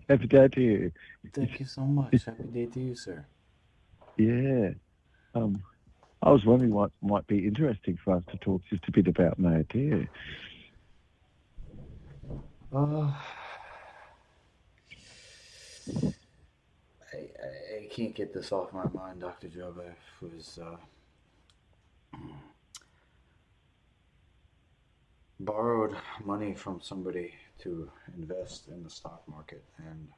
Happy day to you. Thank you so much. Happy day to you, sir. Yeah. Um, I was wondering what might be interesting for us to talk just a bit about, mate. Yeah. Uh, I can't get this off my mind, Dr. Job. I was borrowed money from somebody to invest in the stock market, and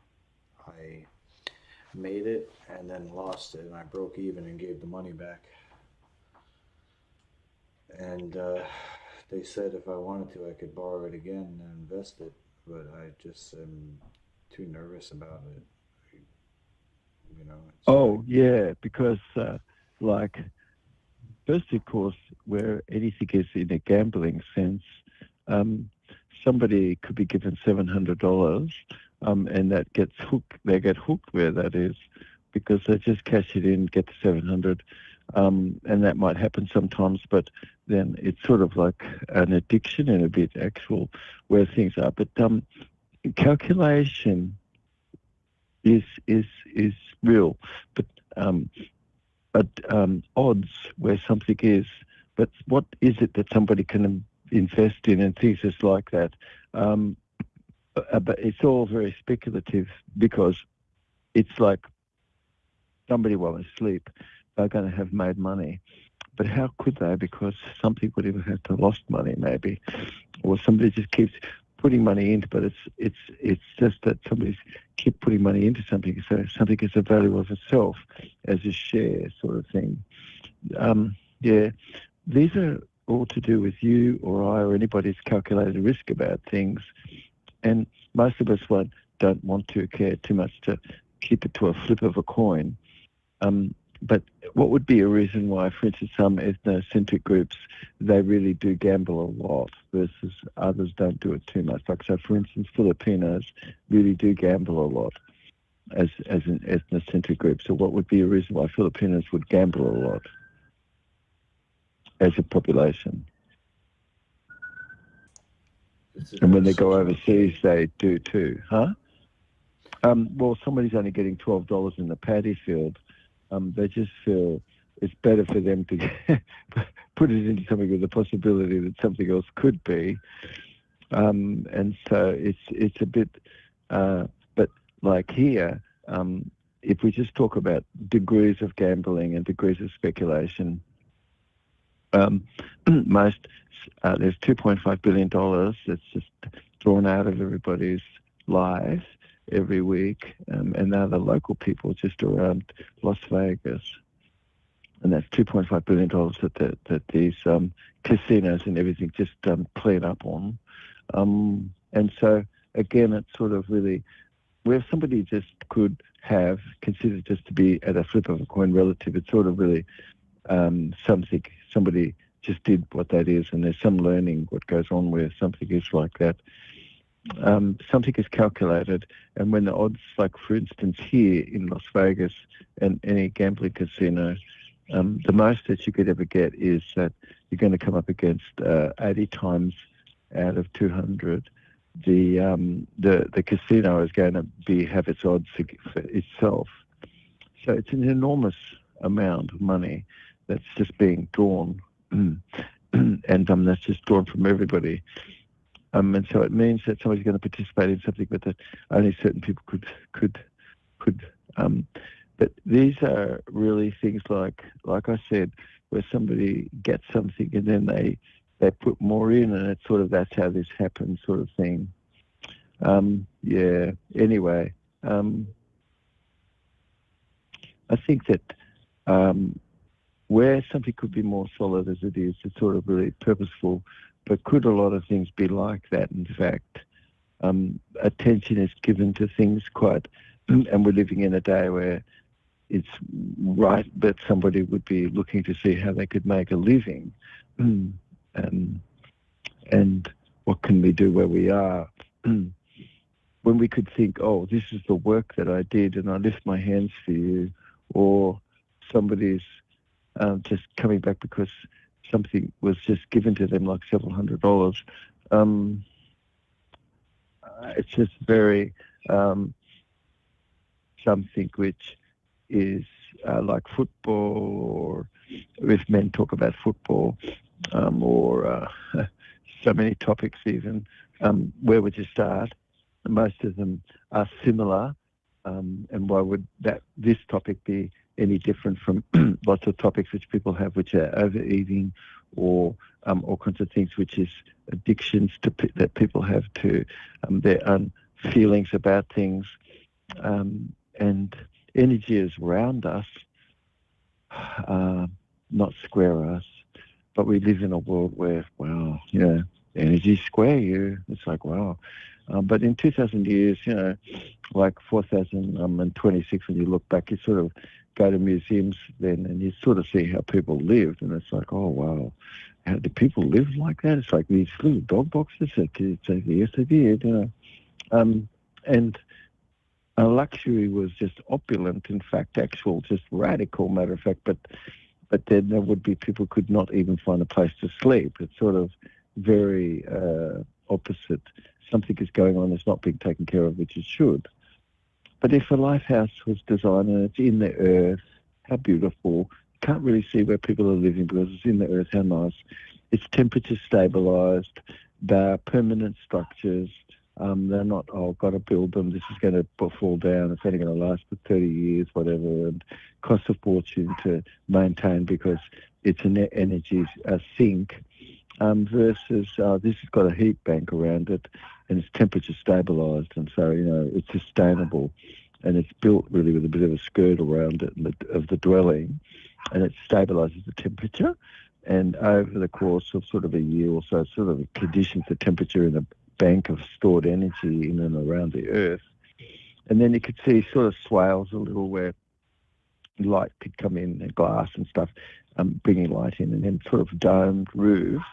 I made it and then lost it, and I broke even and gave the money back. And they said if I wanted to, I could borrow it again and invest it, but I just am too nervous about it. It's like, Oh, yeah, because like first, of course, where anything is in a gambling sense, um, somebody could be given $700, and that gets hooked. They get hooked where that is, because they just cash it in, get the 700, and that might happen sometimes. But then it's sort of like an addiction in a bit, actual where things are. But calculation is is is real, but um, odds where something is. But what is it that somebody can invest in and things just like that? Um, but it's all very speculative because it's like somebody while asleep, they're going to have made money. But how could they? Because something would have had to lost money maybe, or somebody just keeps putting money into. But it's just that somebody's keep putting money into something, so something is a value of itself as a share sort of thing. Yeah, these are all to do with you or I or anybody's calculated risk about things, and most of us don't want to care too much to keep it to a flip of a coin. Um, but what would be a reason why, for instance, some ethnocentric groups, they really do gamble a lot versus others don't do it too much? Like, so for instance, Filipinos really do gamble a lot as an ethnocentric group. So what would be a reason why Filipinos would gamble a lot as a population? And when they go such a overseas, they do too, huh? Well, somebody's only getting $12 in the paddy field. They just feel it's better for them to put it into something with the possibility that something else could be. And so it's a bit, but like here, if we just talk about degrees of gambling and degrees of speculation, um, most there's $2.5 billion that's just drawn out of everybody's lives every week, and now the local people just around Las Vegas, and that's $2.5 billion that these casinos and everything just clean up on, and so again, it's sort of really where somebody just could have considered just to be at a flip of a coin relative. It's sort of really something somebody just did what that is, and there's some learning what goes on where something is like that. Something is calculated, and when the odds, like for instance here in Las Vegas and any gambling casino, the most that you could ever get is that you're going to come up against 80 times out of 200. The casino is going to have its odds for itself. So it's an enormous amount of money that's just being drawn, and that's just drawn from everybody. And so it means that somebody's going to participate in something, but that only certain people could. Um, but these are really things like I said, where somebody gets something and then they put more in, and it's sort of that's how this happens, sort of thing. Yeah. Anyway, um, I think that um, where something could be more solid as it is, it's sort of really purposeful. But could a lot of things be like that? In fact, attention is given to things quite, and we're living in a day where it's right that somebody would be looking to see how they could make a living, um, and what can we do where we are. When we could think, oh, this is the work that I did, and I lift my hands for you, or somebody's just coming back because something was just given to them, like several $100s. Um, it's just very, um, something which is like football, or if men talk about football, or so many topics even. Where would you start? Most of them are similar, and why would this topic be any different from lots of topics which people have, which are overeating, or all kinds of things, which is addictions that people have to their own feelings about things, and energy is around us, not square us. But we live in a world where, wow, energy square you. It's like, wow. But in 2,000 years, like 4,026, when you look back, you sort of go to museums then and you sort of see how people lived. And it's like, oh, wow, how did people live like that? It's like these little dog boxes. It's like, yes, they did, And luxury was just opulent, in fact, actual, just radical, matter of fact. But then there would be people could not even find a place to sleep. It's sort of very opposite. Something is going on that's not being taken care of, which it should. But if a lifehouse was designed and it's in the earth, how beautiful. You can't really see where people are living because it's in the earth, how nice. It's temperature stabilized. They're permanent structures. They're not, got to build them. This is going to fall down. It's only going to last for 30 years, whatever, and cost a fortune to maintain because it's an energy sink, versus this has got a heat bank around it and it's temperature stabilized. And so, it's sustainable and it's built really with a bit of a skirt around it of the dwelling, and it stabilizes the temperature. And over the course of sort of a year or so, it sort of conditions the temperature in a bank of stored energy in and around the earth. And then you could see sort of swales a little where light could come in and glass and stuff, bringing light in, and then sort of domed roofs.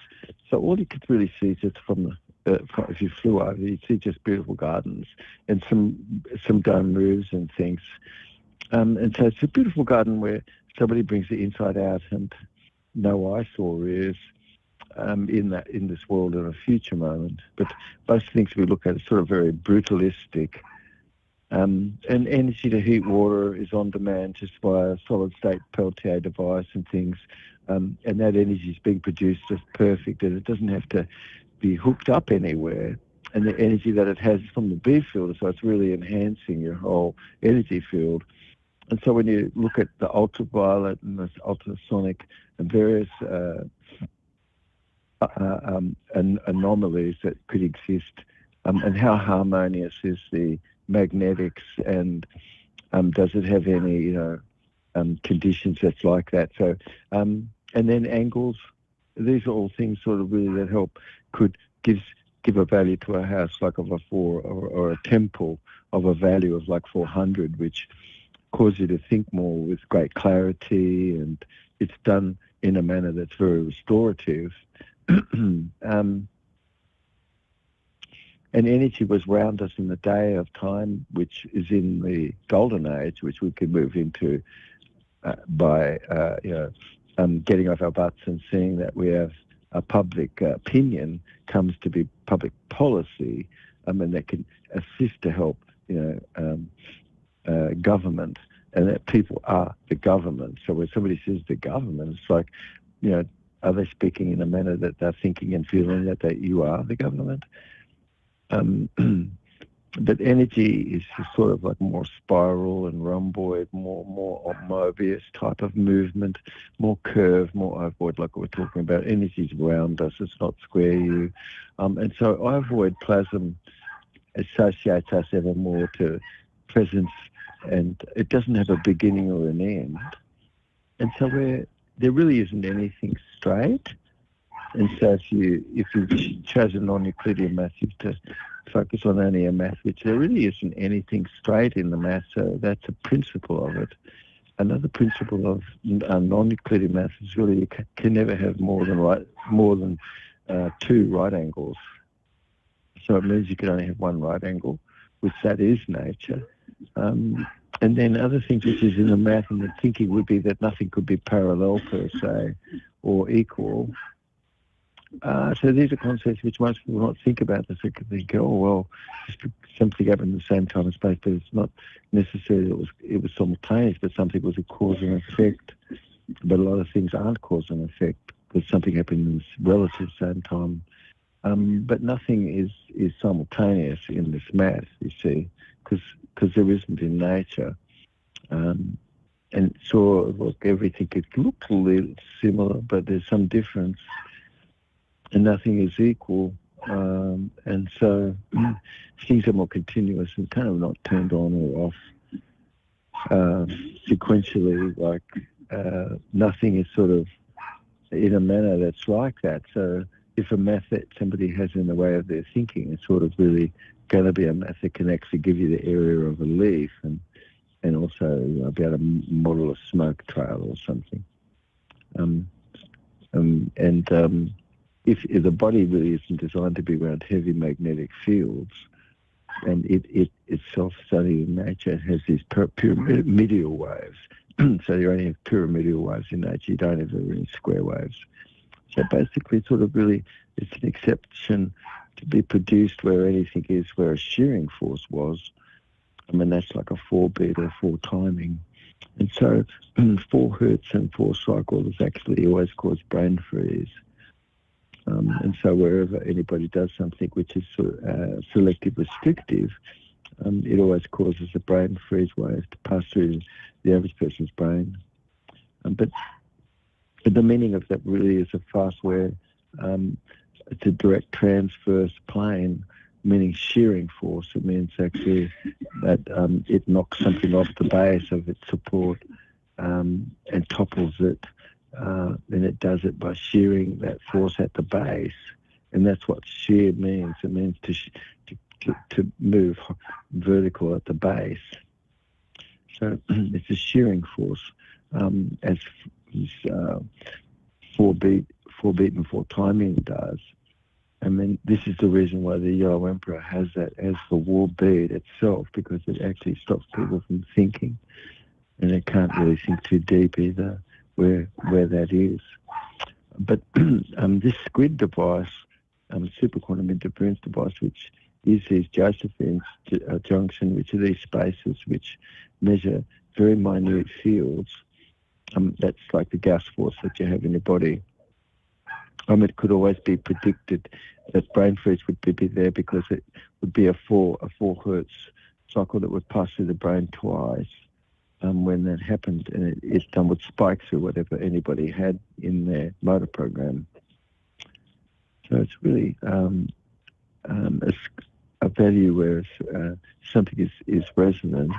So all you could really see just from if you flew over, you'd see just beautiful gardens and some domed roofs and things. And so it's a beautiful garden where somebody brings the inside out and no eyesore is in this world in a future moment. But most things we look at are sort of very brutalistic. And energy to heat water is on demand just by a solid-state Peltier device and things. And that energy is being produced just perfect, and it doesn't have to be hooked up anywhere. And the energy that it has is from the B field, so it's really enhancing your whole energy field. And so when you look at the ultraviolet and the ultrasonic and various anomalies that could exist, and how harmonious is the magnetics, and does it have any conditions that's like that? So and then angles, these are all things sort of really that could give a value to a house like of a 4, or a temple of a value of like 400, which cause you to think more with great clarity, and it's done in a manner that's very restorative. And energy was round us in the day of time, which is in the golden age, which we can move into by getting off our butts and seeing that we have a public opinion comes to be public policy, and that can assist to help government, and that people are the government. So when somebody says the government, it's like, are they speaking in a manner that they're thinking and feeling that you are the government? But energy is sort of like more spiral and rhomboid, more Mobius type of movement, more curve, more ovoid, like we're talking about. Energy's around us, it's not square you. And so ovoid plasm associates us ever more to presence, and it doesn't have a beginning or an end. And so there really isn't anything straight. And so if you've chosen non-Euclidean math, you've to focus on only a math, which there really isn't anything straight in the math, so that's a principle of it. Another principle of non-Euclidean math is really you can never have more than 2 right angles. So it means you can only have one right angle, which that is nature. And then other things which is in the math and the thinking would be that nothing could be parallel per se or equal. So these are concepts which most people not think about. They think, oh well, something happened at the same time and space, but it's not necessarily it was simultaneous. But something was a cause and effect. But a lot of things aren't cause and effect because something happened in this relative same time. But nothing is simultaneous in this math, you see, because there isn't in nature. And so, look, everything could look a little similar, but there's some difference, and nothing is equal. And so things are more continuous and kind of not turned on or off sequentially, like nothing is sort of in a manner that's like that. So if a math that somebody has in the way of their thinking is sort of really going to be a math that can actually give you the area of a leaf and also be able to model a smoke trail or something. If the body really isn't designed to be around heavy magnetic fields, and it itself studied in nature has these pyramidal waves. So you only have pyramidal waves in nature, you don't have any square waves. So basically sort of really it's an exception to be produced where anything is where a shearing force was. I mean, that's like a 4-beat or 4 timing. And so 4 hertz and 4 cycles actually always cause brain freeze. And so wherever anybody does something which is selective restrictive, it always causes a brain freeze wave to pass through the average person's brain. But the meaning of that really is a fast where it's a direct transverse plane, meaning shearing force. It means actually that it knocks something off the base of its support and topples it. Then it does it by shearing that force at the base. And that's what shear means. It means to move vertical at the base. So it's a shearing force, as 4-beat and 4 timing does. And then this is the reason why the Yellow Emperor has that as the war bead itself, because it actually stops people from thinking, and they can't really think too deep either where that is. But this squid device, superquantum interference device, which is these Josephine junction, which are these spaces which measure very minute fields. That's like the gas force that you have in your body. It could always be predicted that brain freeze would be there because it would be a 4 hertz cycle that would pass through the brain twice when that happened, and it's done with spikes or whatever anybody had in their motor program. So it's really a value where something is resonant,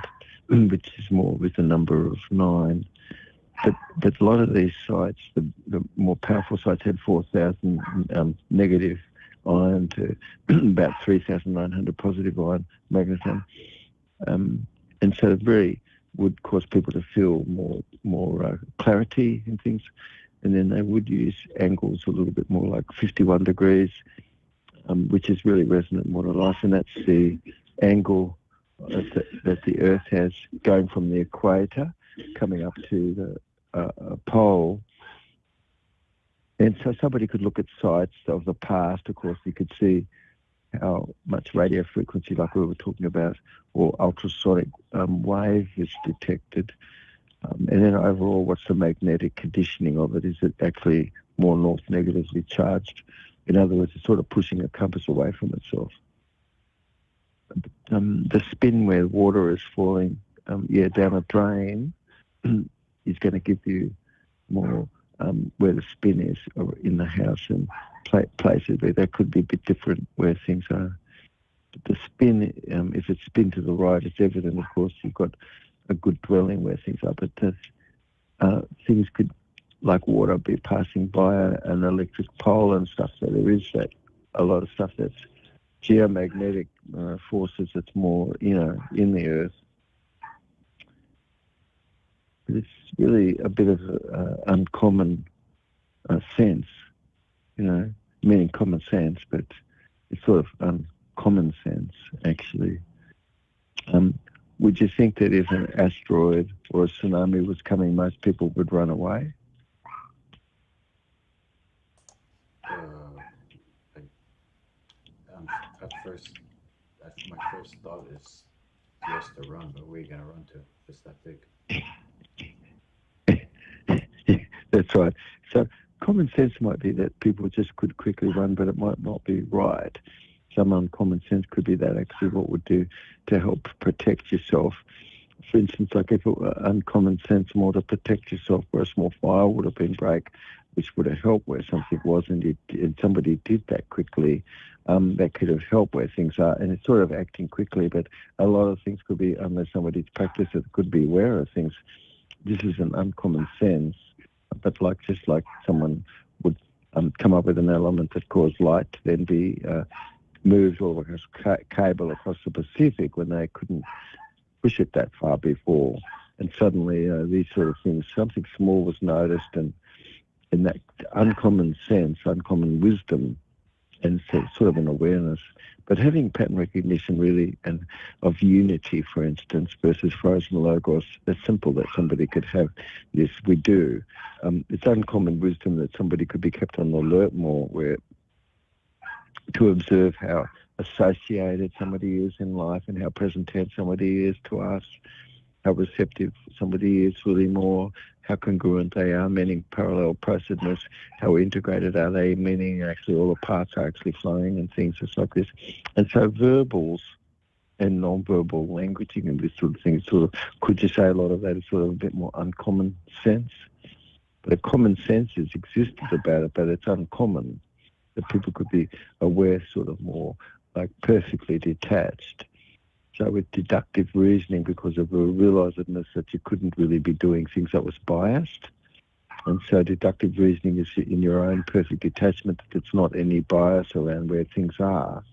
which is more with the number of 9. But a lot of these sites, the more powerful sites, had 4,000 negative ion to about 3,900 positive ion magnetism, and so it really would cause people to feel more clarity in things. And then they would use angles a little bit more like 51 degrees, which is really resonant more to life, and that's the angle that the Earth has going from the equator coming up to the pole. And so somebody could look at sites of the past. Of course, you could see how much radio frequency, like we were talking about, or ultrasonic wave is detected. And then overall, what's the magnetic conditioning of it? Is it actually more north negatively charged? In other words, it's sort of pushing a compass away from itself. The spin where water is falling down a drain is going to give you more where the spin is in the house and places where that could be a bit different where things are. But the spin, if it's spin to the right, it's evident, of course, you've got a good dwelling where things are. But things could, like water, be passing by an electric pole and stuff. So there is a lot of stuff that's geomagnetic forces that's more, in the Earth. But it's really a bit of uncommon sense, meaning common sense, but it's sort of common sense, actually. Would you think that if an asteroid or a tsunami was coming, most people would run away? at first, my first thought is yes to run, but where are you gonna run to? It's that big. That's right. So common sense might be that people just could quickly run, but it might not be right. Some uncommon sense could be that actually what would do to help protect yourself. For instance, like if it were uncommon sense more to protect yourself where a small fire would have been break, which would have helped where something wasn't, and somebody did that quickly, that could have helped where things are. And it's sort of acting quickly, but a lot of things could be, unless somebody's practiced it, could be aware of things. This is an uncommon sense, but just like someone would come up with an element that caused light to then be moved all across cable across the Pacific when they couldn't push it that far before. And suddenly these sort of things, something small was noticed, and in that uncommon sense, uncommon wisdom, and sort of an awareness. But having pattern recognition really, and of unity, for instance, versus frozen logos, it's simple that somebody could have this. We do. It's uncommon wisdom that somebody could be kept on the alert more, where to observe how associated somebody is in life and how present tense somebody is to us, how receptive somebody is really more, how congruent they are, meaning parallel processedness, how integrated are they, meaning actually all the parts are actually flowing and things just like this. And so verbals and non-verbal languaging and this sort of thing, sort of, could you say a lot of that is sort of a bit more uncommon sense? But a common sense has existed about it, but it's uncommon that people could be aware sort of more like perfectly detached. So with deductive reasoning, because of a realisedness that you couldn't really be doing things that was biased. And so deductive reasoning is in your own perfect detachment, that it's not any bias around where things are.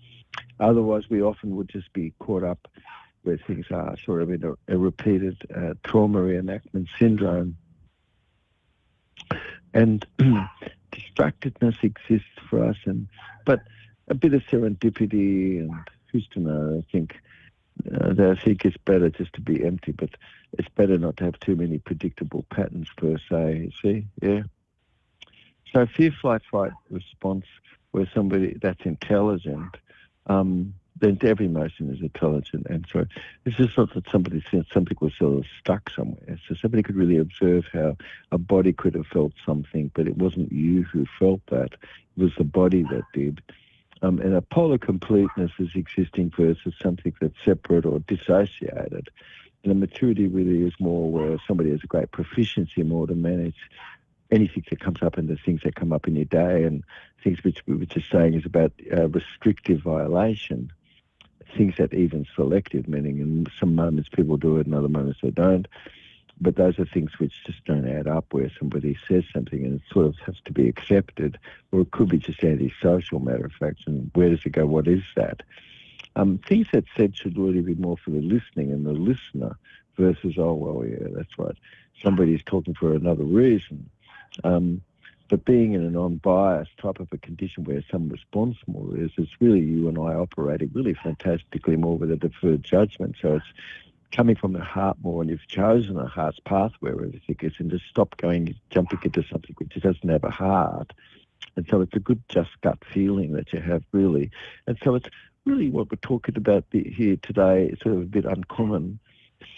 Otherwise, we often would just be caught up where things are, sort of in a repeated trauma reenactment syndrome. And distractedness exists for us, but a bit of serendipity, and who's to know, I think it's better just to be empty, but it's better not to have too many predictable patterns per se, you see? Yeah. So fear, flight, fight response, where somebody that's intelligent, then every emotion is intelligent. And so it's just not that somebody said something was sort of stuck somewhere. So somebody could really observe how a body could have felt something, but it wasn't you who felt that. It was the body that did. And a polar completeness is existing versus something that's separate or dissociated. And the maturity really is more where somebody has a great proficiency more to manage anything that comes up and the things that come up in your day, and things which we were just saying is about restrictive violation, things that even selective, meaning in some moments people do it, in other moments they don't. But those are things which just don't add up, where somebody says something and it sort of has to be accepted, or it could be just antisocial, matter of fact, and where does it go, what is that? Things that said should really be more for the listening and the listener versus, oh, well, yeah, that's right, somebody's talking for another reason. But being in a non-biased type of a condition where some response more is, it's really you and I operating really fantastically more with a deferred judgment. So it's coming from the heart more, and you've chosen a heart's path where everything is, and just stop jumping into something which doesn't have a heart. And so it's a good, just gut feeling that you have, really. And so it's really what we're talking about here today. It's sort of a bit uncommon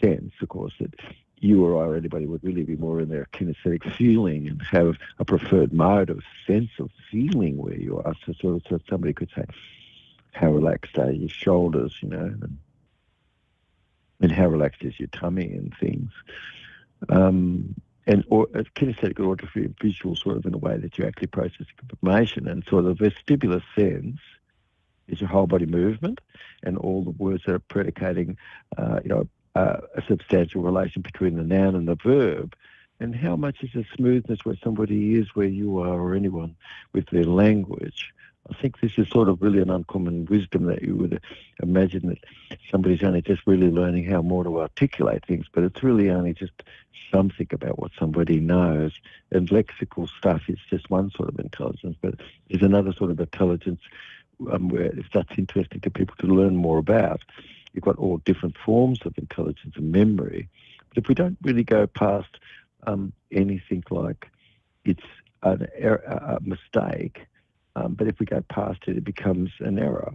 sense, of course, that you or I or anybody would really be more in their kinesthetic feeling and have a preferred mode of sense of feeling where you are. So somebody could say, how relaxed are your shoulders, and how relaxed is your tummy and things. And or kinesthetic auditory and visual, sort of in a way that you actually process information. And sort of vestibular sense is your whole body movement and all the words that are predicating, a substantial relation between the noun and the verb. And how much is the smoothness where somebody is, where you are, or anyone with their language. I think this is sort of really an uncommon wisdom that you would imagine that somebody's only just really learning how more to articulate things, but it's really only just something about what somebody knows. And lexical stuff is just one sort of intelligence, but there's another sort of intelligence where, if that's interesting to people to learn more about, you've got all different forms of intelligence and memory. But if we don't really go past anything like it's a mistake, but if we go past it, it becomes an error.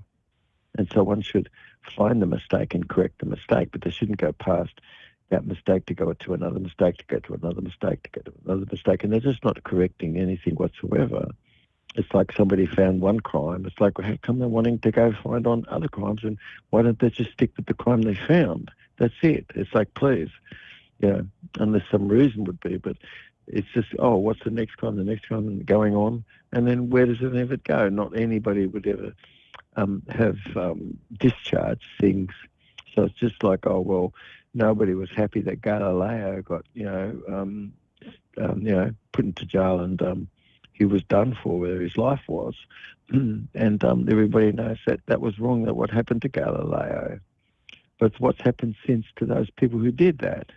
And so one should find the mistake and correct the mistake, but they shouldn't go past that mistake to go to another mistake, to go to another mistake, to go to another mistake, and they're just not correcting anything whatsoever. It's like somebody found one crime. It's like, well, how come they're wanting to go find on other crimes, and why don't they just stick with the crime they found? That's it. It's like, please, unless some reason would be, but it's just, oh, what's the next crime, going on, and then where does it ever go? Not anybody would ever have discharged things. So it's just like, oh, well, nobody was happy that Galileo got, put into jail and he was done for where his life was. And everybody knows that was wrong, that what happened to Galileo. But what's happened since to those people who did that?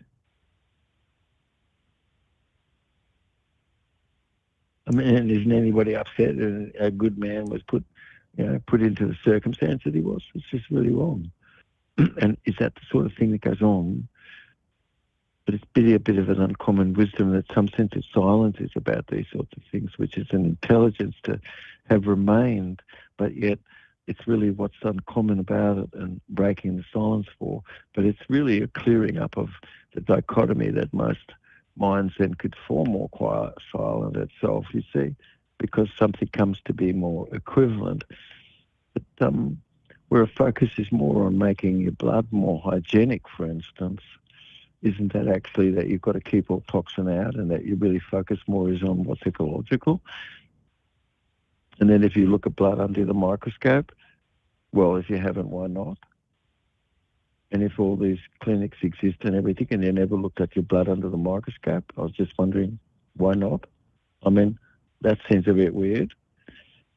I mean, and isn't anybody upset that a good man was put into the circumstance that he was? It's just really wrong. And is that the sort of thing that goes on? But it's really a bit of an uncommon wisdom that some sense of silence is about these sorts of things, which is an intelligence to have remained, but yet it's really what's uncommon about it and breaking the silence for. But it's really a clearing up of the dichotomy that most minds then could form more quiet, silent itself, you see, because something comes to be more equivalent. But where a focus is more on making your blood more hygienic, for instance, isn't that actually that you've got to keep all toxin out, and that you really focus more is on what's ecological? And then if you look at blood under the microscope, well, if you haven't, why not? And if all these clinics exist and everything, and you never looked at your blood under the microscope, I was just wondering, why not? I mean, that seems a bit weird.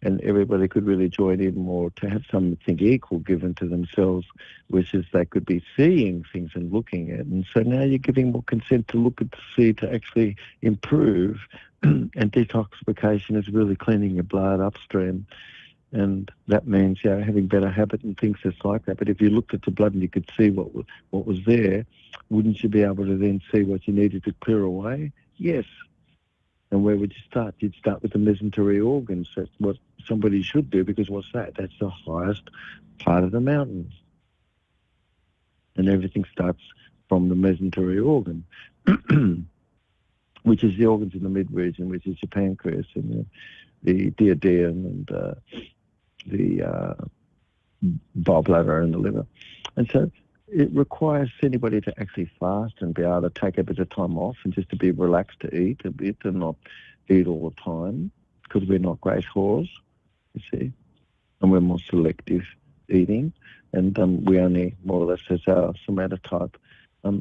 And everybody could really join in more to have something equal given to themselves, which is they could be seeing things and looking at. And so now you're giving more consent to look at, to see, to actually improve. And detoxification is really cleaning your blood upstream. And that means, having better habit and things just like that. But if you looked at the blood and you could see what was there, wouldn't you be able to then see what you needed to clear away? Yes. And where would you start? You'd start with the mesentery organs. That's what somebody should do, because what's that? That's the highest part of the mountain. And everything starts from the mesentery organ, which is the organs in the mid-region, which is your pancreas and the duodenum and the gallbladder and the liver. And so it requires anybody to actually fast and be able to take a bit of time off and just to be relaxed, to eat a bit and not eat all the time, because we're not great whores, you see, and we're more selective eating, and we only more or less, as our somatotype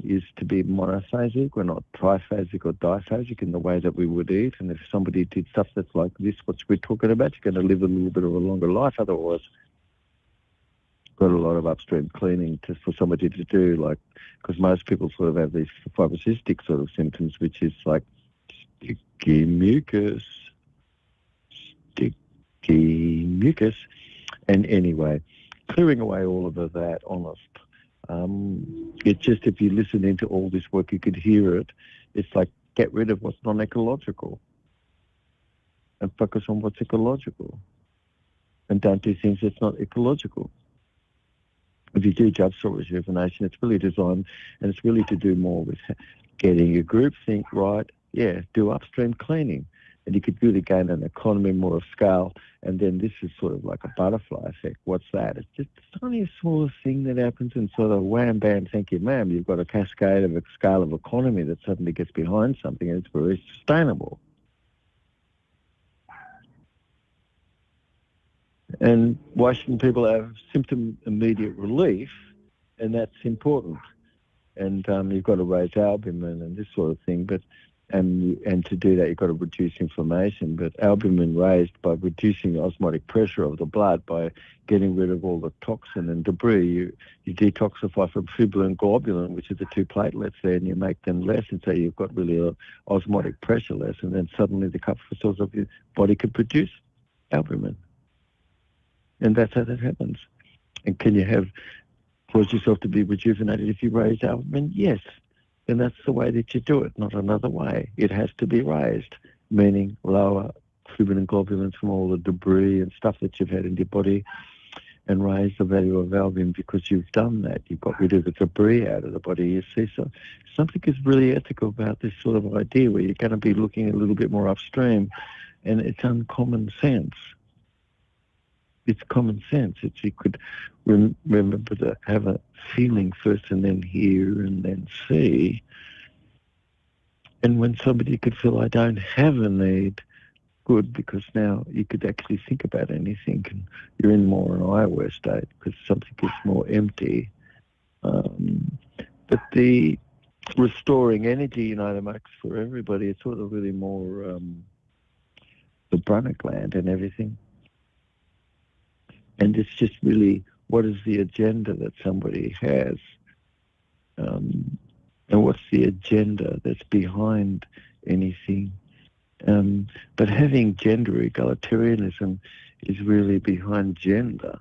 is to be monophasic. We're not triphasic or diphasic in the way that we would eat. And if somebody did stuff that's like this, what we're talking about, you're going to live a little bit of a longer life. Otherwise, got a lot of upstream cleaning for somebody to do, like, because most people sort of have these fibrocystic sort of symptoms, which is like sticky mucus. And anyway, clearing away all of that, honest. It's just, if you listen into all this work, you could hear it. It's like, get rid of what's non-ecological and focus on what's ecological. And don't do things that's not ecological. If you do jubbtalk rejuvenation, it's really designed, and it's really to do more with getting your group think right. Yeah, do upstream cleaning. And you could really gain an economy more of scale. And then this is sort of like a butterfly effect. What's that? It's just only a small thing that happens, and sort of wham, bam, thank you, ma'am. You've got a cascade of a scale of economy that suddenly gets behind something, and it's very sustainable. And why shouldn't people have symptom immediate relief? And that's important. And you've got to raise albumin and this sort of thing. But and to do that, you've got to reduce inflammation. But albumin raised by reducing the osmotic pressure of the blood, by getting rid of all the toxin and debris. You detoxify from fibrin and globulin, which are the two platelets there, and you make them less, and so you've got really a osmotic pressure less, and then suddenly the Kupffer cells of your body can produce albumin. And that's how that happens. And can you cause yourself to be rejuvenated if you raise albumin? Yes. And that's the way that you do it, not another way. It has to be raised, meaning lower fibrin and globulins from all the debris and stuff that you've had in your body. and raise the value of albumin because you've done that. You've got rid of the debris out of the body, you see. So something is really ethical about this sort of idea where you're going to be looking a little bit more upstream, and it's uncommon sense. It's common sense. It's you could remember to have a feeling first and then hear and then see. And when somebody could feel, I don't have a need, good, because now you could actually think about anything and you're in more an I-aware state because something is more empty. But the restoring energy, that makes for everybody, it's sort of really more the Brunner gland and everything. And it's just really, what is the agenda that somebody has? And what's the agenda that's behind anything? But having gender egalitarianism is really behind gender,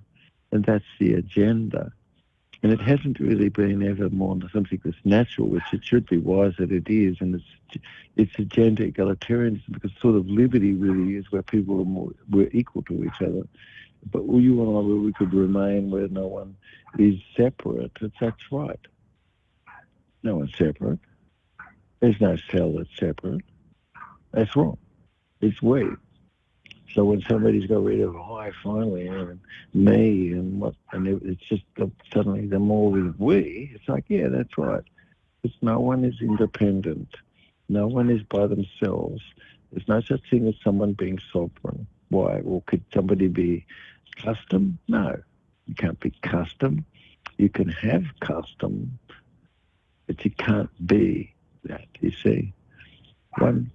and that's the agenda. And it hasn't really been ever more something that's natural, which it should be, wise that it is, and it's a gender egalitarianism because sort of liberty really is where people are we're equal to each other. But you and I, where we could remain where no one is separate, that's right. No one's separate. There's no cell that's separate. That's wrong. It's we. So when somebody's got rid of I finally and me and it's just suddenly the more we, it's like, yeah, that's right. Because no one is independent. No one is by themselves. There's no such thing as someone being sovereign. Why? Well, could somebody be custom? No, you can't be custom. You can have custom, but you can't be that, you see. One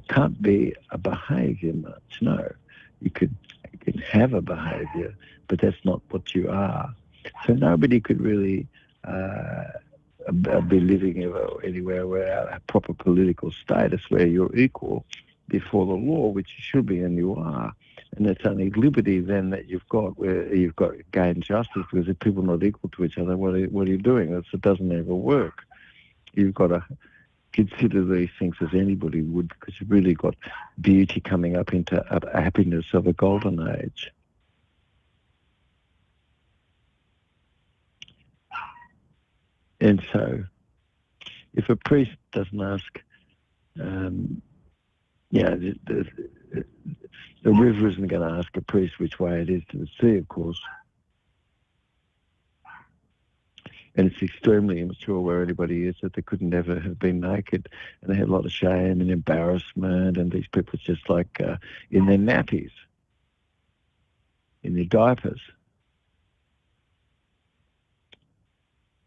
can't be a behaviour much, no. You can have a behaviour, but that's not what you are. So nobody could really be living anywhere without a proper political status where you're equal before the law, which you should be and you are. And it's only liberty then that you've got, where you've got to gain justice, because if people are not equal to each other, what are you doing? It doesn't ever work. You've got to consider these things as anybody would, because you've really got beauty coming up into a happiness of a golden age. And so if a priest doesn't ask, the river isn't going to ask a priest which way it is to the sea, of course. And it's extremely immature where anybody is, that they could never have been naked, and they have a lot of shame and embarrassment, and these people are just like in their nappies, in their diapers.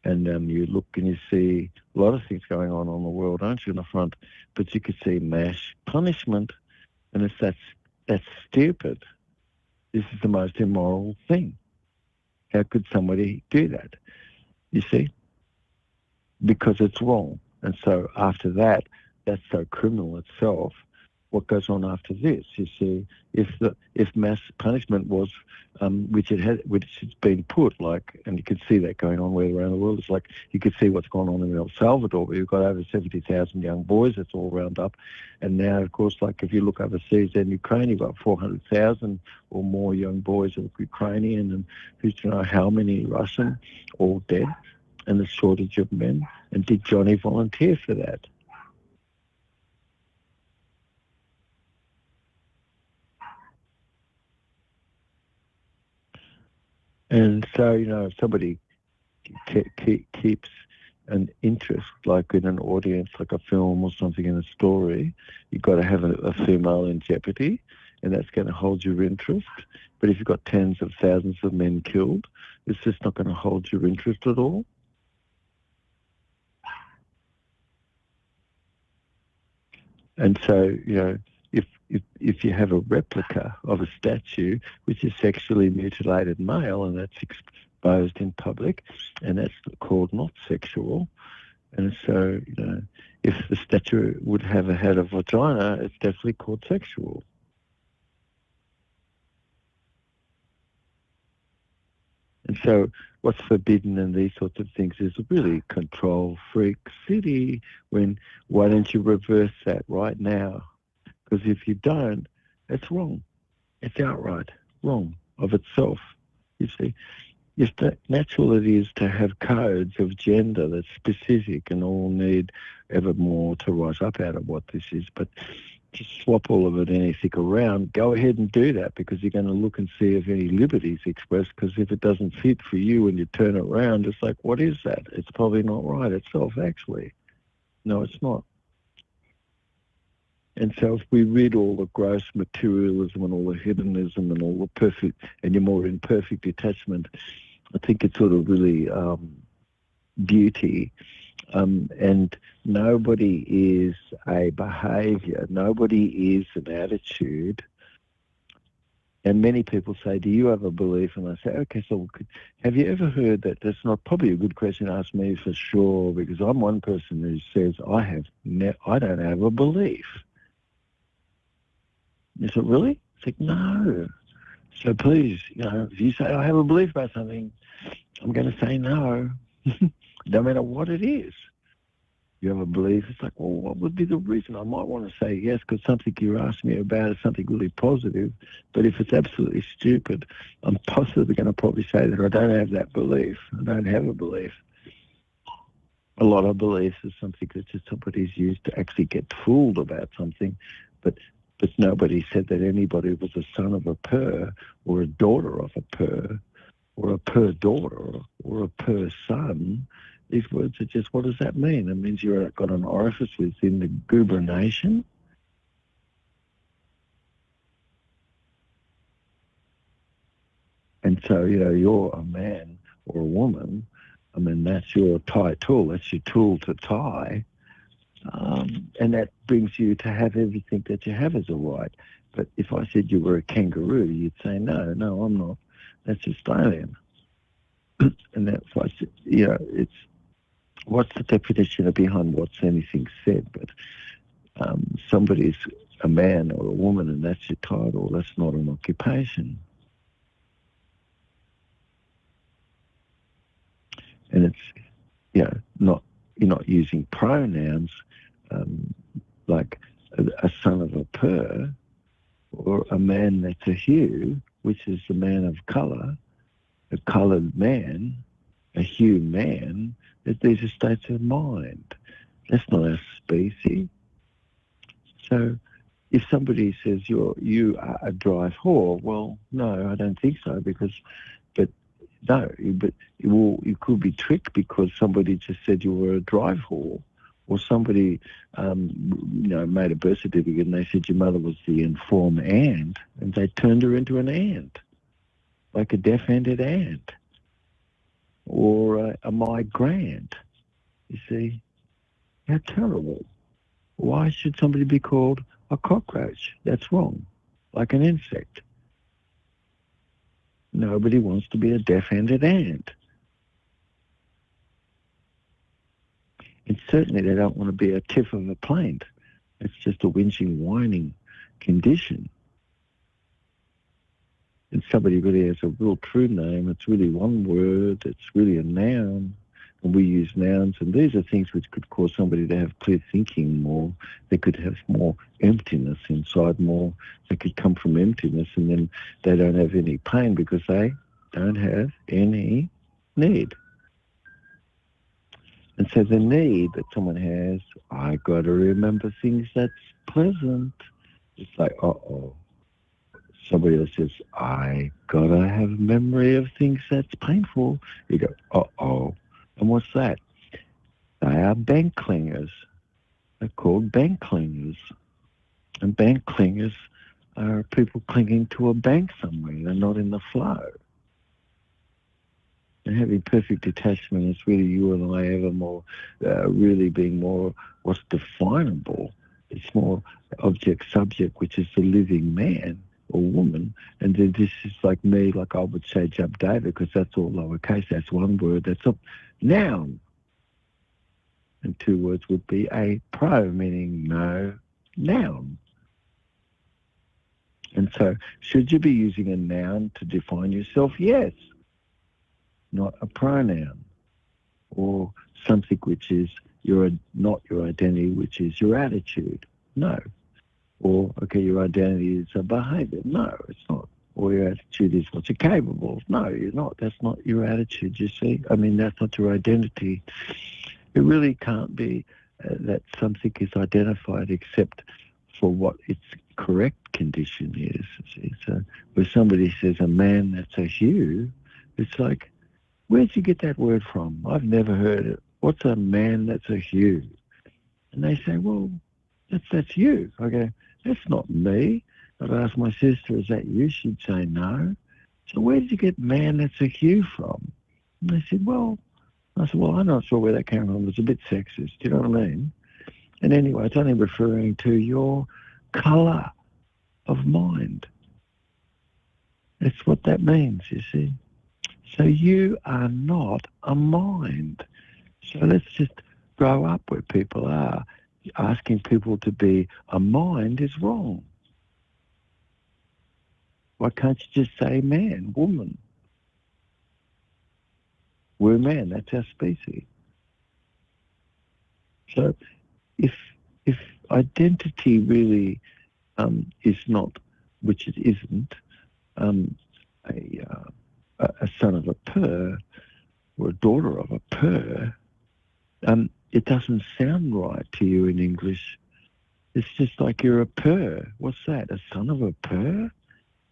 And you look and you see a lot of things going on the world, aren't you, in the front? But you could see mass punishment, and that's stupid. This is the most immoral thing. How could somebody do that? You see? Because it's wrong. And so after that, that's so criminal itself. What goes on after this? You see, if mass punishment was, which it's been put, like, and you can see that going on around the world. It's like you could see what's gone on in El Salvador, where you've got over 70,000 young boys. That's all round up, and now, of course, like if you look overseas in Ukraine, you've got 400,000 or more young boys of Ukrainian, and who's to know how many Russian, all dead, and the shortage of men. And did Johnny volunteer for that? And so, if somebody keeps an interest, like in an audience, like a film or something in a story, you've got to have a female in jeopardy, and that's going to hold your interest. But if you've got tens of thousands of men killed, it's just not going to hold your interest at all. And so, if you have a replica of a statue which is sexually mutilated male, and that's exposed in public, and that's called not sexual, and so, if the statue would have had a vagina, it's definitely called sexual. And so what's forbidden in these sorts of things is a really control freak city. Why don't you reverse that right now? Because if you don't, it's wrong. It's outright wrong. of itself. You see, if the natural it is to have codes of gender that's specific and all need ever more to rise up out of what this is, but to swap all of it anything around, go ahead and do that, because you're going to look and see if any liberties expressed, because if it doesn't fit for you and you turn it around, it's like, what is that? It's probably not right itself, actually. No, it's not. And so if we rid all the gross materialism and all the hedonism and all the perfect, and you're more in perfect detachment, I think it's sort of really beauty. And nobody is a behaviour. Nobody is an attitude. And many people say, do you have a belief? And I say, okay, so have you ever heard that? That's not probably a good question to ask me for sure, because I'm one person who says I don't have a belief. You said, really? It's like, no. So please, if you say I have a belief about something, I'm going to say no, no matter what it is. You have a belief, it's like, well, what would be the reason? I might want to say yes because something you're asking me about is something really positive, but if it's absolutely stupid, I'm possibly going to probably say that I don't have that belief. I don't have a belief. A lot of beliefs is something that just somebody's used to actually get fooled about something, but nobody said that anybody was a son of a purr or a daughter of a purr or a purr daughter or a purr son. These words are just, what does that mean? It means you've got an orifice within the gubernation. And so, you're a man or a woman. I mean, that's your tie tool. That's your tool to tie. And that brings you to have everything that you have as a right. But if I said you were a kangaroo, you'd say, no, I'm not. That's Australian. And that's why, it's, what's the definition behind what's anything said? But somebody's a man or a woman and that's your title. That's not an occupation. And it's, you're not using pronouns like a son of a purr or a man that's a hue, which is the man of colour, a coloured man, a hue man. These are states of mind. That's not a species. So if somebody says you are a drive whore, well, no, I don't think so, but you could be tricked because somebody just said you were a drive whore, or somebody made a birth certificate and they said your mother was the informed ant, and they turned her into an ant, like a deaf-handed ant, or a migrant. You see, how terrible. Why should somebody be called a cockroach? That's wrong, like an insect. Nobody wants to be a deaf-handed ant. And certainly they don't want to be a tiff of a plaint. It's just a whinging, whining condition. And somebody really has a real true name. It's really one word. It's really a noun. And we use nouns. And these are things which could cause somebody to have clear thinking more. They could have more emptiness inside more. They could come from emptiness and then they don't have any pain because they don't have any need. And so the need that someone has, I got to remember things that's pleasant. It's like, uh-oh. Somebody else says, I got to have memory of things that's painful. You go, uh-oh. And what's that? They are bank clingers. They're called bank clingers. And bank clingers are people clinging to a bank somewhere. They're not in the flow. And having perfect detachment is really you and I ever more, really being more what's definable. It's more object-subject, which is the living man or woman. And then this is like me, like I would say jubbtalk, because that's all lowercase. That's one word. That's a noun. And two words would be a pro, meaning no, noun. And so should you be using a noun to define yourself? Yes. Not a pronoun or something which is not your identity, which is your attitude. No. Or, okay, your identity is a behaviour. No, it's not. or your attitude is what you're capable of. No, you're not. That's not your attitude, you see. I mean, that's not your identity. It really can't be that something is identified except for what its correct condition is. See? So where somebody says a man that's a Hugh, it's like, where'd you get that word from? I've never heard it. What's a man that's a Hugh? And they say, well, that's you. I go, that's not me. I'd ask my sister, is that you? She'd say no. So where did you get man that's a Hugh from? And they said, I said, well, I'm not sure where that came from. It's a bit sexist. Do you know what I mean? And anyway, it's only referring to your colour of mind. That's what that means, you see. So you are not a mind. So let's just grow up where people are. Asking people to be a mind is wrong. Why can't you just say man, woman? We're man, that's our species. So if identity really is not, which it isn't, a son of a purr or a daughter of a purr, it doesn't sound right to you in English. It's just like you're a purr. What's that? A son of a purr?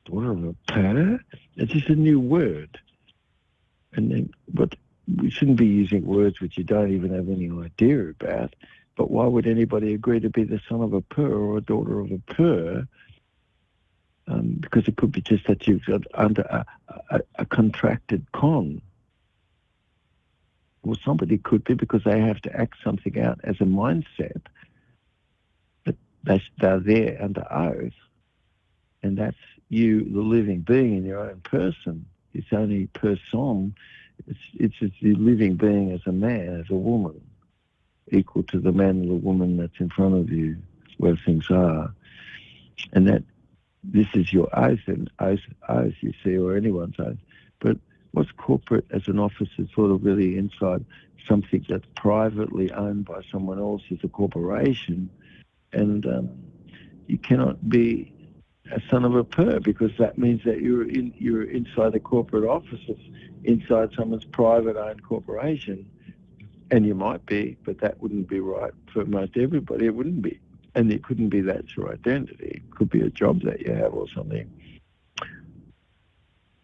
Daughter of a purr? It's just a new word. And then, but we shouldn't be using words which you don't even have any idea about. But why would anybody agree to be the son of a purr or a daughter of a purr? Because it could be just that you've got under a contracted con. Well, somebody could be because they have to act something out as a mindset. But they're there under oath. And that's you, the living being in your own person. It's only person. It's the living being as a man, as a woman, equal to the man or the woman that's in front of you, where things are. And that this is your oath, and oath, you see, or anyone's oath. But what's corporate as an office is sort of really inside something that's privately owned by someone else as a corporation. And you cannot be a son of a purr because that means that you're inside the corporate offices, inside someone's private owned corporation. And you might be, but that wouldn't be right for most everybody. It wouldn't be. And it couldn't be that's your identity. It could be a job that you have or something.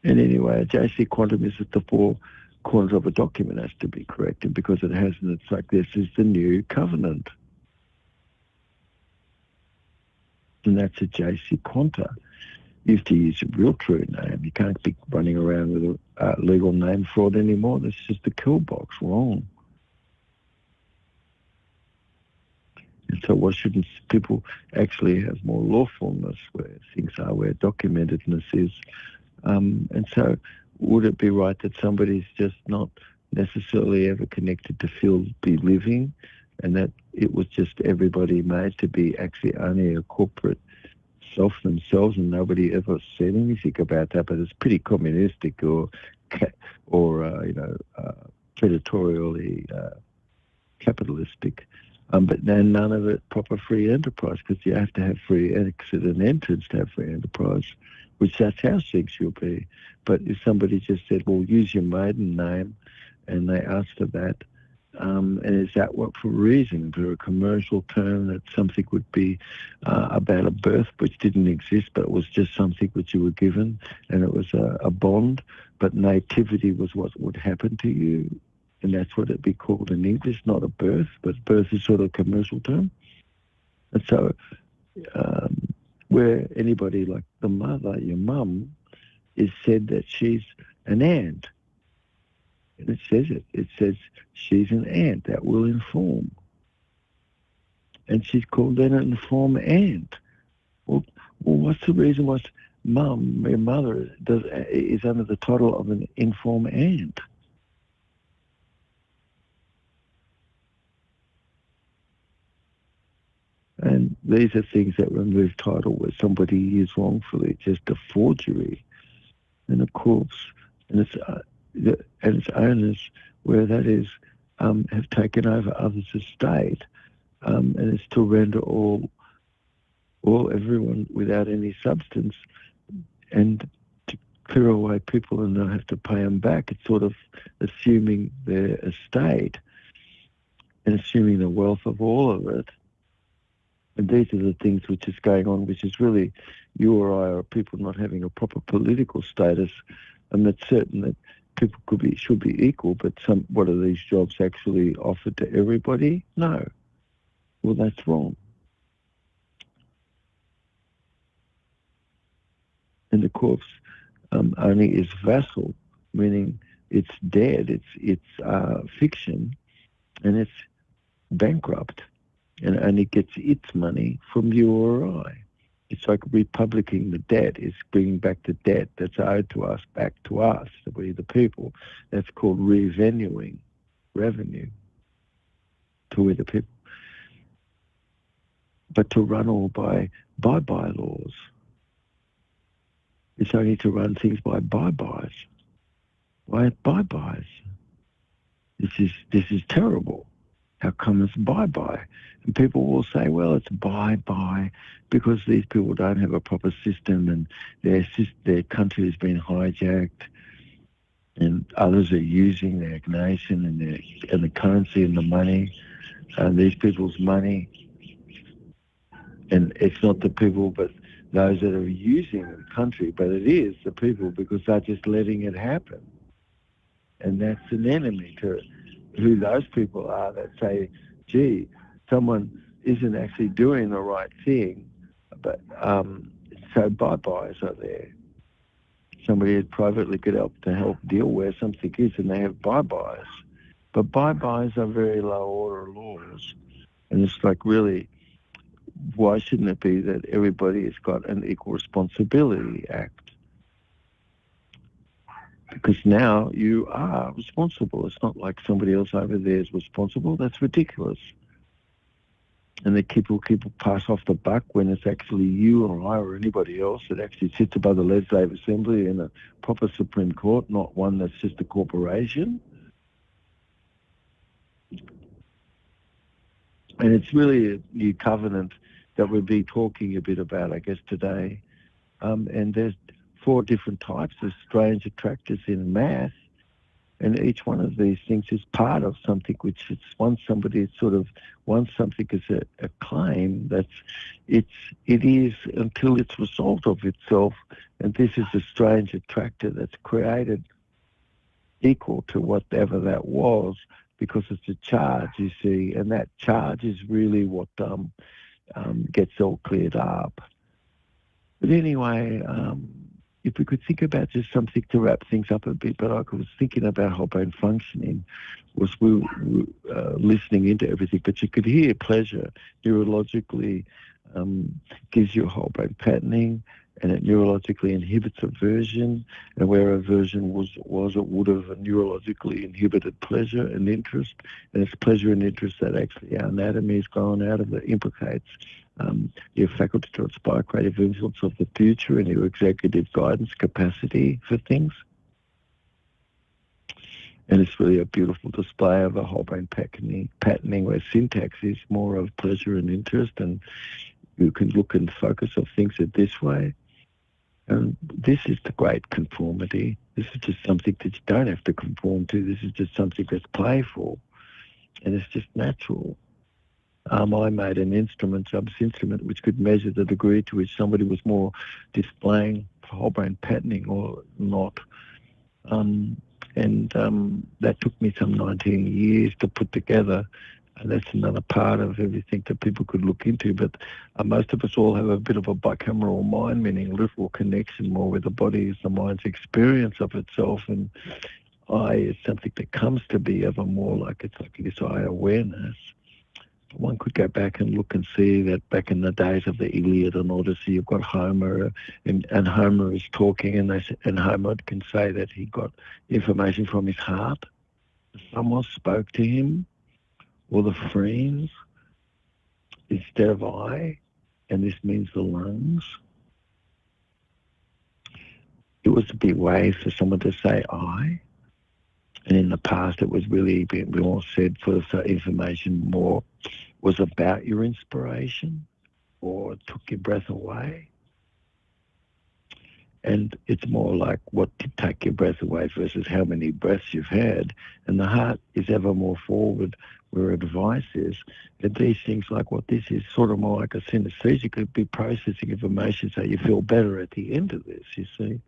And anyway, a JC quantum is that the four corners of a document has to be corrected because it hasn't. It's like this is the new covenant. And that's a JC quanta. You have to use your real true name. You can't be running around with a legal name fraud anymore. That's just a kill box. Wrong. And so why shouldn't people actually have more lawfulness where things are, where documentedness is? And so would it be right that somebody's just not necessarily ever connected to be living, and that it was just everybody made to be actually only a corporate self themselves, and nobody ever said anything about that? But it's pretty communistic or predatorially capitalistic. But then none of it proper free enterprise, because you have to have free exit and entrance to have free enterprise, which that's how sex you'll be. But if somebody just said, well, use your maiden name, and they asked for that, and is that what for reason? For a commercial term that something would be about a birth which didn't exist, but it was just something which you were given, and it was a bond, but nativity was what would happen to you. And that's what it'd be called in English, not a birth, but birth is sort of a commercial term. And so where anybody like the mother, your mum, is said that she's an ant. And it says it. It says she's an ant that will inform. And she's called an informed ant. Well, what's the reason why mum, your mother, is under the title of an informed ant? And these are things that remove title where somebody is wrongfully just a forgery. And of course, and its owners, where that is, have taken over others' estate, and it's to render everyone without any substance. And clear away people and not have to pay them back. It's sort of assuming their estate and assuming the wealth of all of it. And these are the things which is going on, which is really you or I are people not having a proper political status. And it's certain that people should be equal, but what are these jobs actually offered to everybody? No. Well, that's wrong. And the corpse only is vassal, meaning it's dead, it's fiction, and it's bankrupt, and only gets its money from you or I. It's like republicing the debt. It's bringing back the debt that's owed to us back to us, we the people. That's called revenue to we the people. But to run all by bye-bye laws, it's only to run things by bye-byes. Why bye-byes? This is terrible. How come it's bye-bye? And people will say, well, it's bye-bye because these people don't have a proper system and their country has been hijacked and others are using their nation and the currency and the money and these people's money. And it's not the people, but those that are using the country, but it is the people because they're just letting it happen. And that's an enemy to who those people are that say, gee, someone isn't actually doing the right thing, but so bye-byes are there. Somebody had privately could help deal where something is, and they have bye-byes. But bye-byes are very low-order laws. And it's like, really, why shouldn't it be that everybody has got an Equal Responsibility Act? Because now you are responsible. It's not like somebody else over there is responsible. That's ridiculous. And the people pass off the buck when it's actually you or I or anybody else that actually sits above the Legislative Assembly in a proper Supreme Court, not one that's just a corporation. And it's really a new covenant that we'll be talking a bit about, I guess, today. And there's 4 different types of strange attractors in math, and each one of these things is part of something which once somebody wants something as a claim, it is until it's resolved of itself, and this is a strange attractor that's created equal to whatever that was because it's a charge, you see, and that charge is really what gets all cleared up. But anyway, if we could think about just something to wrap things up a bit, but I was thinking about whole brain functioning, was we were listening into everything, but you could hear pleasure neurologically gives you whole brain patterning, and it neurologically inhibits aversion, and where aversion was it would have neurologically inhibited pleasure and interest, and it's pleasure and interest that actually our anatomy has gone out of that implicates your faculty to inspire creative influence of the future and your executive guidance capacity for things. And it's really a beautiful display of a whole brain patterning where syntax is more of pleasure and interest, and you can look and focus of things in this way. And this is the great conformity. This is just something that you don't have to conform to. This is just something that's playful, and it's just natural. I made an instrument, which could measure the degree to which somebody was more displaying whole brain patterning or not. That took me some 19 years to put together. And that's another part of everything that people could look into. But most of us all have a bit of a bicameral mind, meaning a little connection more with the body is the mind's experience of itself. And I is something that comes to be ever more like it's like this I awareness. One could go back and look and see that back in the days of the Iliad and Odyssey, you've got Homer, and Homer is talking, and Homer can say that he got information from his heart. Someone spoke to him, or the friends, instead of I, and this means the lungs. It was a big way for someone to say I. And in the past, it was really more said for the information more was about your inspiration or took your breath away. And it's more like what did take your breath away versus how many breaths you've had. And the heart is ever more forward where advice is. And these things like what this is sort of more like a synesthesia, could be processing of emotions so you feel better at the end of this, you see.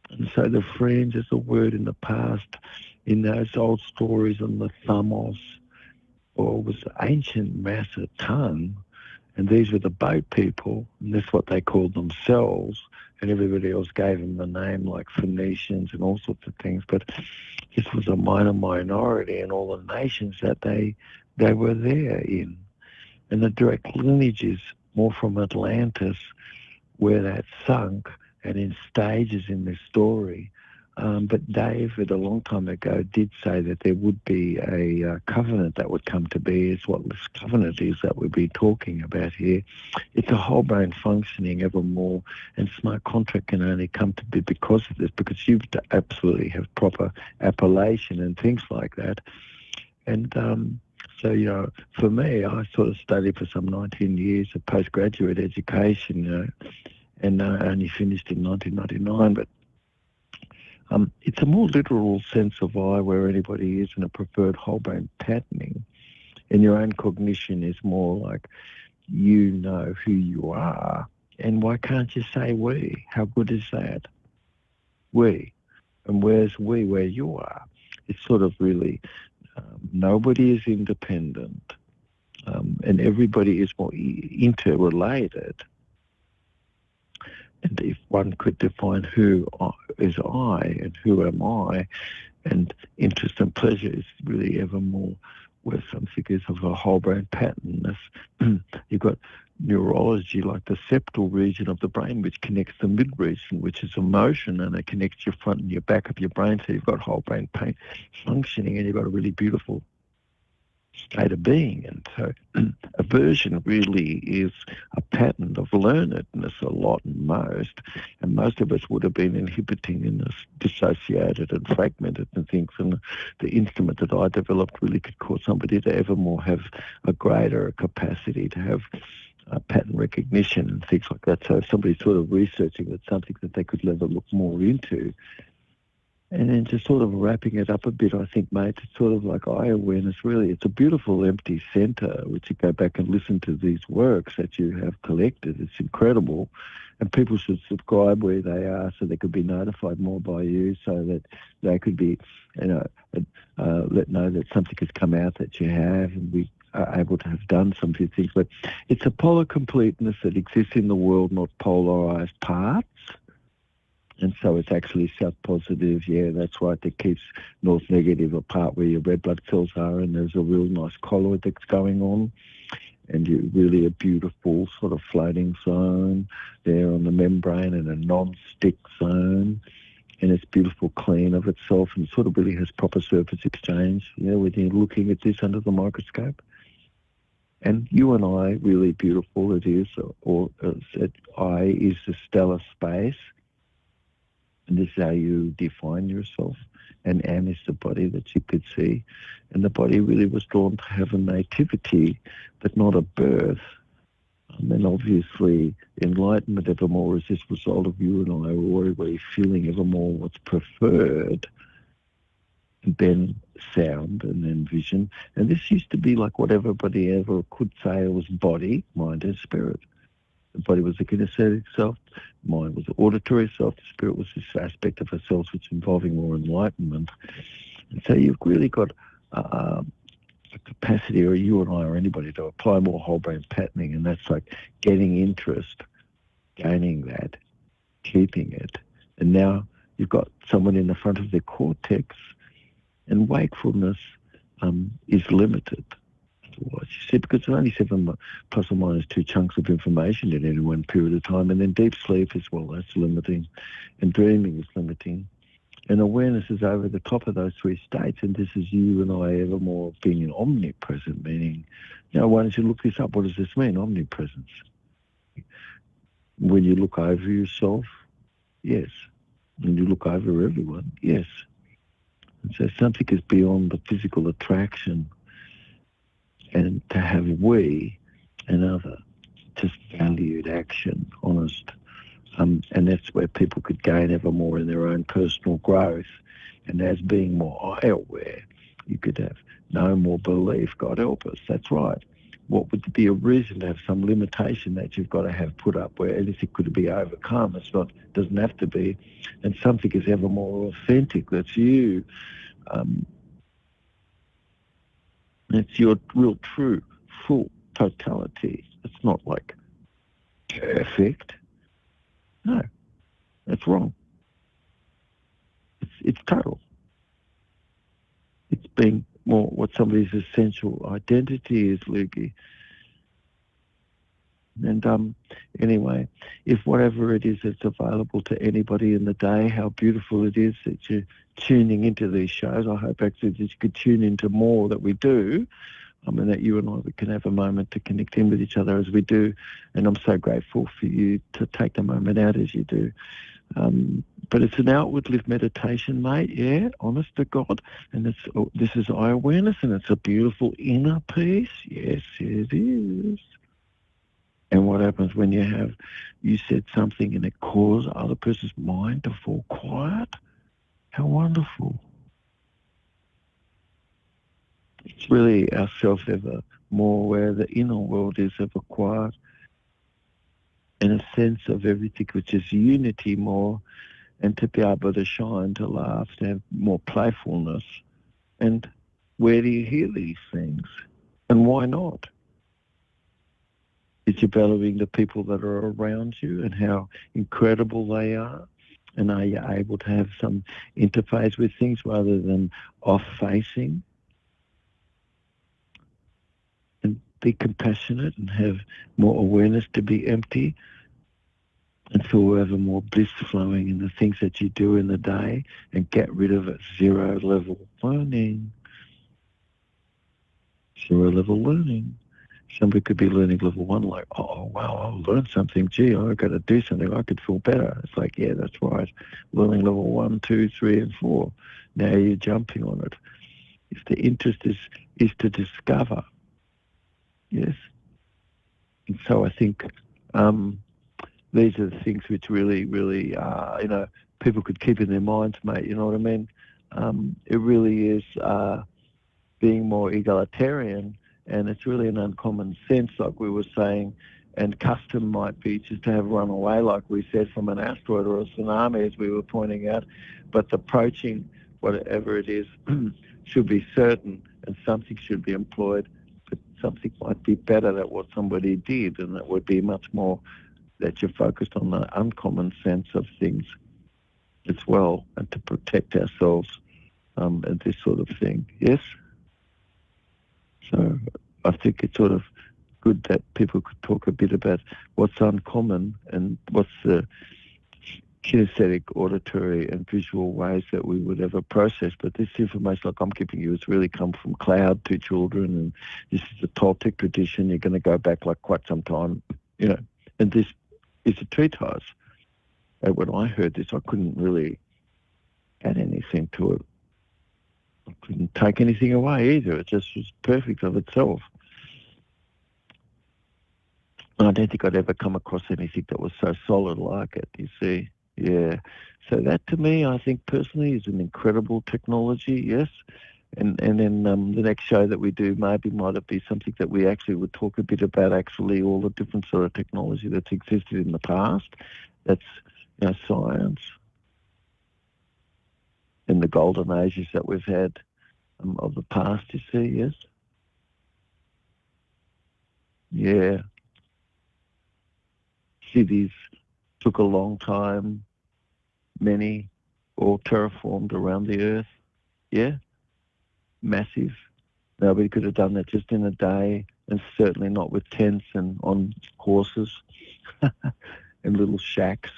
And so the fringe is a word in the past, in those old stories on the thamos, or was ancient Massa tongue. And these were the boat people, and that's what they called themselves. And everybody else gave them the name like Phoenicians and all sorts of things. But this was a minor minority in all the nations that they were there in. And the direct lineage is more from Atlantis, where that sunk, and in stages in this story. But David, a long time ago, did say that there would be a covenant that would come to be. It's what this covenant is that we'll be talking about here. It's a whole brain functioning evermore, and smart contract can only come to be because of this, because you absolutely have proper appellation and things like that. And so, for me, I sort of studied for some 19 years of postgraduate education, and I only finished in 1999, but it's a more literal sense of I, where anybody is, in a preferred whole brain patterning. And your own cognition is more like you know who you are. And why can't you say we? How good is that? We. And where's we where you are? It's sort of really, nobody is independent. And everybody is more interrelated. And if one could define who is I and who am I, and interest and pleasure is really ever more where some figures of a whole brain pattern. You've got neurology like the septal region of the brain, which connects the mid region, which is emotion, and it connects your front and your back of your brain. So you've got whole brain pain functioning, and you've got a really beautiful state of being. And so aversion really is a pattern of learnedness, a lot and most of us would have been inhibiting and dissociated and fragmented and things, and the instrument that I developed really could cause somebody to evermore have a greater capacity to have pattern recognition and things like that. So if somebody's sort of researching, that's something that they could never look more into. And then just sort of wrapping it up a bit, I think, mate, it's sort of like eye awareness, really. It's a beautiful empty centre, which you go back and listen to these works that you have collected. It's incredible. And people should subscribe where they are so they could be notified more by you, so that they could be, let know that something has come out that you have, and we are able to have done some few things. But it's a polar completeness that exists in the world, not polarised parts. And so it's actually south positive, yeah, that's right, that keeps north negative apart where your red blood cells are, and there's a real nice colloid that's going on, and you're really a beautiful sort of floating zone there on the membrane, and a non-stick zone, and it's beautiful clean of itself, and sort of really has proper surface exchange, when you're looking at this under the microscope. And you and I, really beautiful it is, or I is the stellar space. And this is how you define yourself. And am is the body that you could see. And the body really was drawn to have a nativity, but not a birth. And obviously, enlightenment evermore is this result of you and I already feeling evermore what's preferred. And then sound, and then vision. And this used to be like what everybody ever could say was body, mind, and spirit. The body was the kinesthetic self, mind was the auditory self, the spirit was this aspect of ourselves which involving more enlightenment. And so you've really got a capacity, or you and I or anybody, to apply more whole brain patterning, and that's like getting interest, gaining that, keeping it. And now you've got someone in the front of their cortex, and wakefulness is limited. You see, because it's only 7 plus or minus 2 chunks of information in any one period of time, and then deep sleep as well, that's limiting, and dreaming is limiting, and awareness is over the top of those 3 states, and this is you and I evermore being omnipresent, meaning, why don't you look this up? What does this mean, omnipresence? When you look over yourself, yes. When you look over everyone, yes. And so something is beyond the physical attraction, and to have we and other, just valued action, honest, And that's where people could gain ever more in their own personal growth. And as being more eye-aware, you could have no more belief. God help us. That's right. What would be a reason to have some limitation that you've got to have put up where anything could be overcome? It's not, doesn't have to be. And something is ever more authentic. That's you. It's your real, true, full totality. It's not like perfect. No, that's wrong. It's total. It's being more what somebody's essential identity is, Lukey. And anyway, if whatever it is that's available to anybody in the day, how beautiful it is that you're tuning into these shows. I hope actually that you could tune into more that we do. And that you and I, we can have a moment to connect in with each other as we do. And I'm so grateful for you to take the moment out as you do. But it's an outward live meditation, mate. Yeah, honest to God. And this is eye awareness, and it's a beautiful inner peace. Yes, it is. And what happens when you said something and it caused other person's mind to fall quiet? How wonderful. It's really ourselves ever more aware the inner world is ever quiet, and a sense of everything which is unity more, and to be able to shine, to laugh, to have more playfulness. And where do you hear these things? And why not? It's about valuing the people that are around you and how incredible they are. And are you able to have some interface with things rather than off-facing? And be compassionate and have more awareness to be empty and feel ever more bliss flowing in the things that you do in the day, and get rid of it. Zero level learning. Zero level learning. Somebody could be learning level 1, like, oh, wow, I'll learn something. Gee, I've got to do something. I could feel better. It's like, yeah, that's right. Learning level 1, 2, 3, and 4. Now you're jumping on it. If the interest is to discover, yes. And so I think these are the things which really, really, people could keep in their minds, mate. You know what I mean? It really is being more egalitarian. And it's really an uncommon sense, like we were saying, and custom might be just to have run away, like we said, from an asteroid or a tsunami, as we were pointing out. But approaching whatever it is should be certain, and something should be employed. But something might be better than what somebody did, and that would be much more that you're focused on the uncommon sense of things as well, and to protect ourselves and this sort of thing. Yes? So I think it's sort of good that people could talk a bit about what's uncommon and what's the kinesthetic, auditory and visual ways that we would ever process. But this information, like I'm giving you, has really come from Cloud to children, and this is the Toltec tradition. You're going to go back like quite some time, and this is a treatise. And when I heard this, I couldn't really add anything to it. I couldn't take anything away either. It just was perfect of itself. I don't think I'd ever come across anything that was so solid like it, you see. Yeah. So that, to me, I think personally is an incredible technology, yes. And then the next show that we do might be something that we actually would talk a bit about, actually, all the different sort of technology that's existed in the past. That's science in the golden ages that we've had of the past, you see, yes? Yeah. Cities took a long time, many all terraformed around the earth. Yeah, massive. Nobody could have done that just in a day, and certainly not with tents and on horses and little shacks.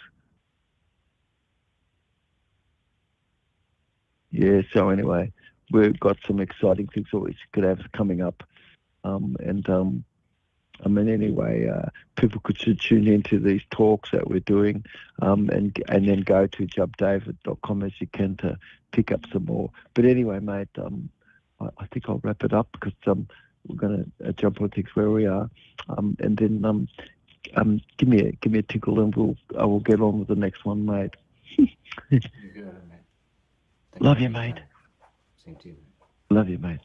Yeah, so anyway, we've got some exciting things that we could have coming up. Anyway, people could tune into these talks that we're doing, and then go to jubbdavid.com as you can to pick up some more. But anyway, mate, I think I'll wrap it up because we're going to jump on things where we are, and then give me a tickle, and I will get on with the next one, mate. You got it, mate. Thank Love you you, for your mate. time. Same to you, mate. Love you, mate.